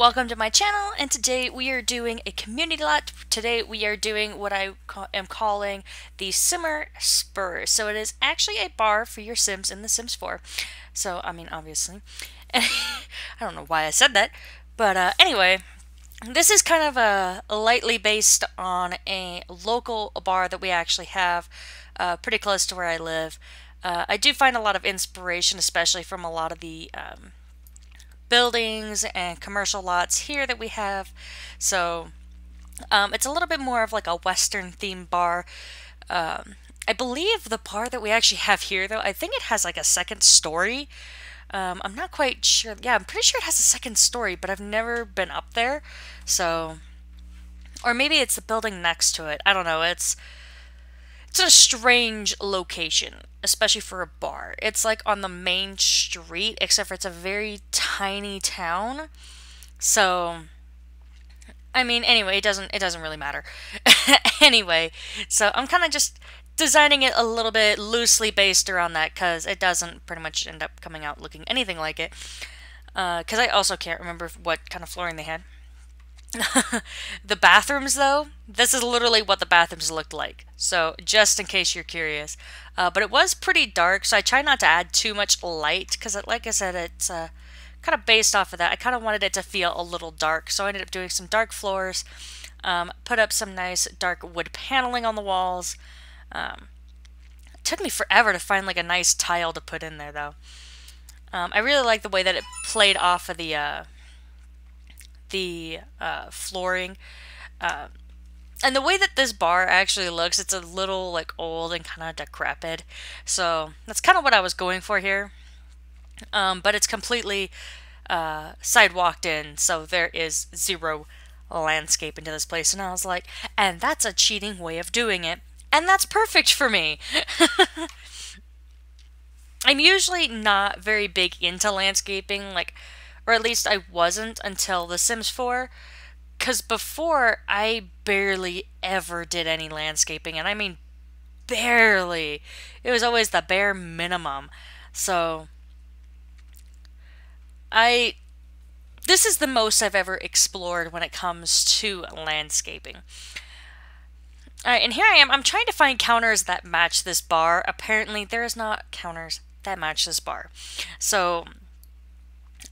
welcome to my channel, and today we are doing a community lot. Today we are doing what I am calling the Simmer Spur. So it is actually a bar for your Sims in The Sims 4. So, I mean, obviously. I don't know why I said that, but anyway, this is kind of lightly based on a local bar that we actually have pretty close to where I live. I do find a lot of inspiration, especially from a lot of the buildings and commercial lots here that we have. So it's a little bit more of like a Western themed bar. I believe the bar that we actually have here, though, I think it has like a second story. I'm not quite sure. Yeah, I'm pretty sure it has a second story, but I've never been up there. So, or maybe it's the building next to it. I don't know. It's a strange location, especially for a bar. It's like on the main street, except for it's a very tiny town. So, I mean, anyway, it doesn't really matter. Anyway, so I'm kind of just designing it a little bit loosely based around that, because it doesn't pretty much end up coming out looking anything like it. Because I also can't remember what kind of flooring they had. The bathrooms, though, this is literally what the bathrooms looked like. So, just in case you're curious. But it was pretty dark, so I try not to add too much light, because like I said, it's kind of based off of that. I kind of wanted it to feel a little dark, so I ended up doing some dark floors, put up some nice dark wood paneling on the walls. It took me forever to find like a nice tile to put in there, though. I really like the way that it played off of the flooring, and the way that this bar actually looks. It's a little like old and kind of decrepit, so that's kind of what I was going for here. But it's completely sidewalked in, so there is zero landscape into this place, and I was like, and that's a cheating way of doing it, and that's perfect for me. I'm usually not very big into landscaping, like, or at least I wasn't until The Sims 4, because before I barely ever did any landscaping, and I mean barely. It was always the bare minimum. So this is the most I've ever explored when it comes to landscaping. Alright, and here I am. I'm trying to find counters that match this bar. Apparently, there is not counters that match this bar. So,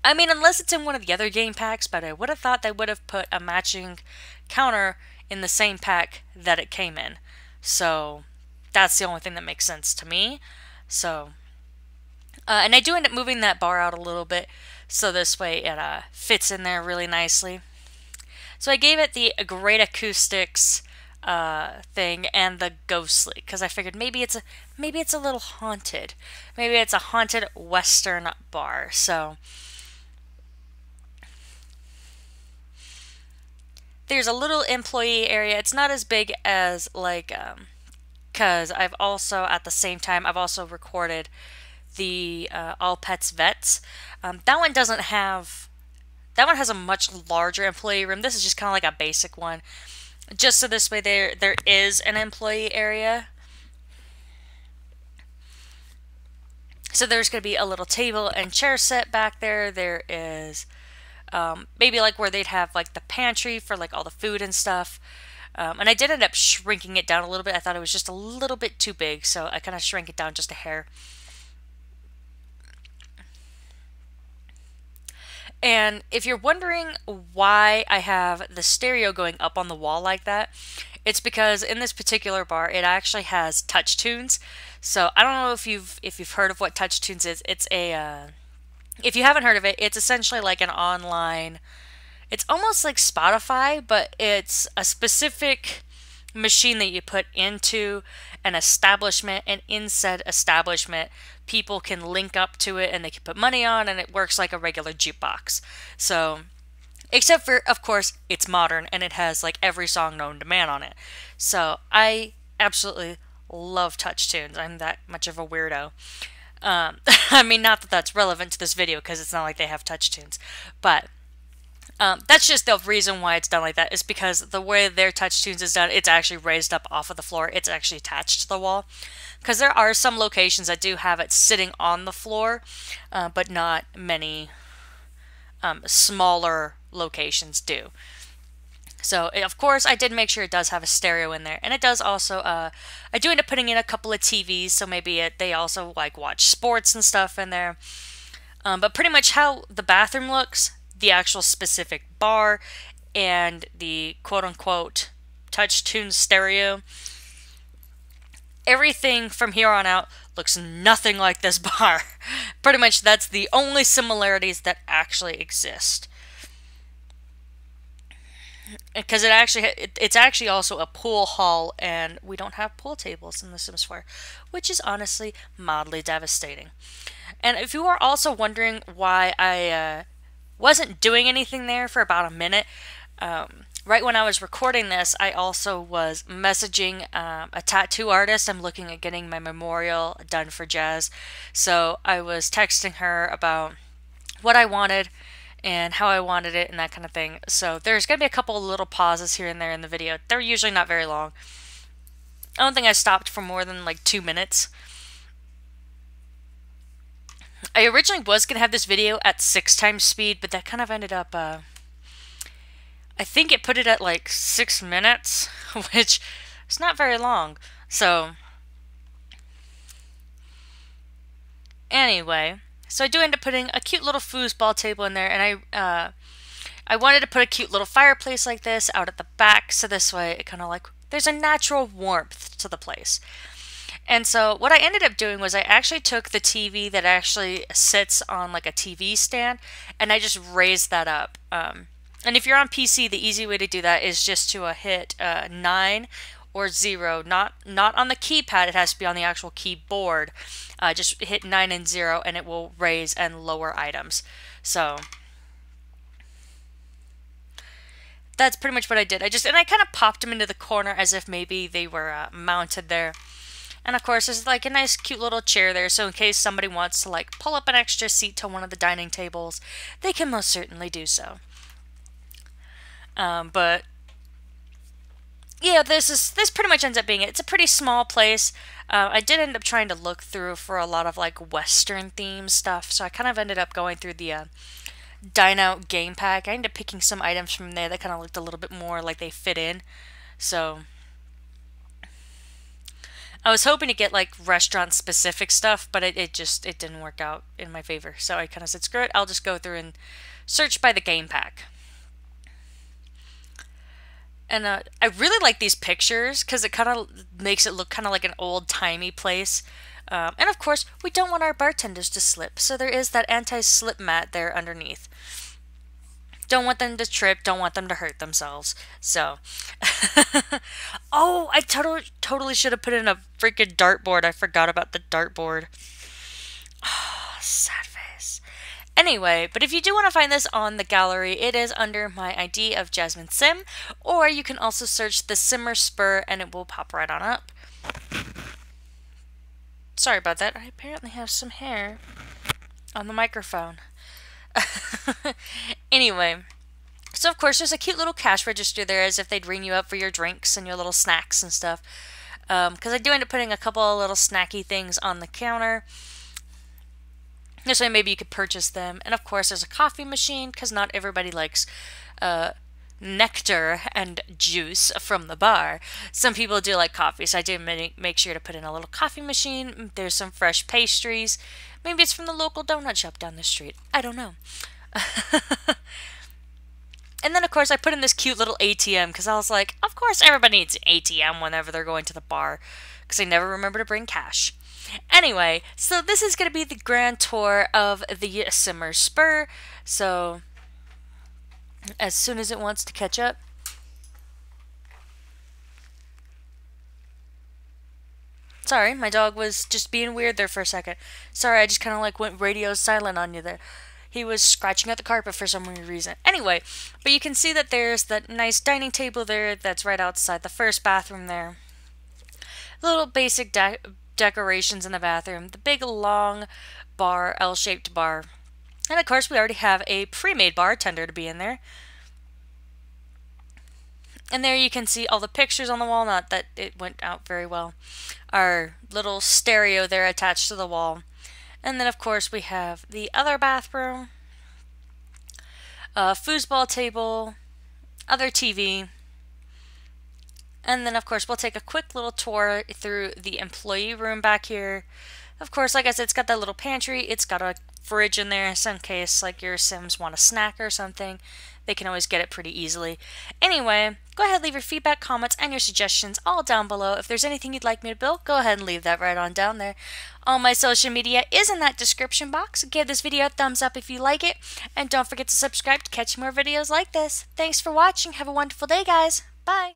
I mean, unless it's in one of the other game packs, but I would have thought they would have put a matching counter in the same pack that it came in. So, that's the only thing that makes sense to me. So, and I do end up moving that bar out a little bit, so this way it fits in there really nicely. So I gave it the Great Acoustics thing and the Ghostly, because I figured maybe it's a little haunted. Maybe it's a haunted Western bar. So there's a little employee area. It's not as big as like because I've also at the same time I've also recorded the All Pets Vets. That one doesn't have. That one has a much larger employee room. This is just kind of like a basic one. Just so this way there is an employee area. So there's going to be a little table and chair set back there. There is maybe like where they'd have like the pantry for like all the food and stuff. And I did end up shrinking it down a little bit. I thought it was just a little bit too big, so I kind of shrank it down just a hair. And if you're wondering why I have the stereo going up on the wall like that, it's because in this particular bar it actually has touch tunes. So I don't know if you've heard of what touch tunes is. It's a if you haven't heard of it, it's essentially like an online. It's almost like Spotify, but it's a specific machine that you put into an establishment, and in said establishment people can link up to it and they can put money on, and it works like a regular jukebox. So except for, of course, it's modern and it has like every song known to man on it. So I absolutely love touch tunes. I'm that much of a weirdo. I mean, not that that's relevant to this video because it's not like they have touch tunes, but that's just the reason why it's done like that, is because the way their touch tunes is done, it's actually raised up off of the floor. It's actually attached to the wall. Because there are some locations that do have it sitting on the floor, but not many smaller locations do. So, of course, I did make sure it does have a stereo in there. And it does also, I do end up putting in a couple of TVs, so maybe they also, like, watch sports and stuff in there. But pretty much how the bathroom looks, the actual specific bar, and the quote-unquote touch tune stereo, everything from here on out looks nothing like this bar. Pretty much that's the only similarities that actually exist. Because it's actually also a pool hall, and we don't have pool tables in the Sims 4, which is honestly mildly devastating. And if you are also wondering why I wasn't doing anything there for about a minute, right when I was recording this, I also was messaging a tattoo artist. I'm looking at getting my memorial done for Jazz. So I was texting her about what I wanted and how I wanted it and that kind of thing. So there's going to be a couple of little pauses here and there in the video. They're usually not very long. I don't think I stopped for more than like 2 minutes. I originally was going to have this video at 6 times speed, but that kind of ended up, I think it put it at like 6 minutes, which is not very long. So, anyway, so I do end up putting a cute little foosball table in there, and I wanted to put a cute little fireplace like this out at the back, so this way it kind of like, there's a natural warmth to the place. And so what I ended up doing was I actually took the TV that actually sits on like a TV stand, and I just raised that up. And if you're on PC, the easy way to do that is just to hit 9 or 0, not on the keypad, it has to be on the actual keyboard. Just hit 9 and 0 and it will raise and lower items. So that's pretty much what I did. And I kind of popped them into the corner as if maybe they were mounted there. And of course, there's like a nice cute little chair there, so in case somebody wants to like pull up an extra seat to one of the dining tables, they can most certainly do so. But yeah, this pretty much ends up being it. It's a pretty small place. I did end up trying to look through for a lot of like Western themed stuff, so I kind of ended up going through the Dine Out game pack. I ended up picking some items from there that kind of looked a little bit more like they fit in. So I was hoping to get like restaurant specific stuff, but it didn't work out in my favor. So I kind of said, screw it, I'll just go through and search by the game pack. And I really like these pictures because it kind of makes it look kind of like an old-timey place. And of course, we don't want our bartenders to slip, so there is that anti-slip mat there underneath. Don't want them to trip, don't want them to hurt themselves. So, oh, I totally should have put in a freaking dartboard. I forgot about the dartboard. Oh, sad face. Anyway, but if you do want to find this on the gallery, it is under my ID of Jazmine'sSim, or you can also search the Simmer Spur and it will pop right on up. Sorry about that. I apparently have some hair on the microphone. Anyway, so of course there's a cute little cash register there as if they'd ring you up for your drinks and your little snacks and stuff. Because I do end up putting a couple of little snacky things on the counter. This way maybe you could purchase them. And of course there's a coffee machine because not everybody likes nectar and juice from the bar. Some people do like coffee, so I did make sure to put in a little coffee machine. There's some fresh pastries. Maybe it's from the local donut shop down the street. I don't know. And then, of course, I put in this cute little ATM because I was like, of course everybody needs an ATM whenever they're going to the bar because I never remember to bring cash. Anyway, so this is going to be the grand tour of the Simmer Spur. So, as soon as it wants to catch up. Sorry, my dog was just being weird there for a second. Sorry, I just kind of like went radio silent on you there. He was scratching at the carpet for some weird reason. Anyway, but you can see that there's that nice dining table there that's right outside the first bathroom there. Little basic decorations in the bathroom. The big long bar, L-shaped bar. And of course we already have a pre-made bartender to be in there. And there you can see all the pictures on the wall, not that it went out very well. Our little stereo there attached to the wall. And then of course we have the other bathroom. foosball table, other TV, and then of course we'll take a quick little tour through the employee room back here. Of course, like I said, it's got that little pantry. It's got a fridge in there, so in case like your Sims want a snack or something, they can always get it pretty easily. Anyway, go ahead, leave your feedback, comments, and your suggestions all down below. If there's anything you'd like me to build, go ahead and leave that right on down there. All my social media is in that description box. Give this video a thumbs up if you like it, and don't forget to subscribe to catch more videos like this. Thanks for watching. Have a wonderful day, guys. Bye.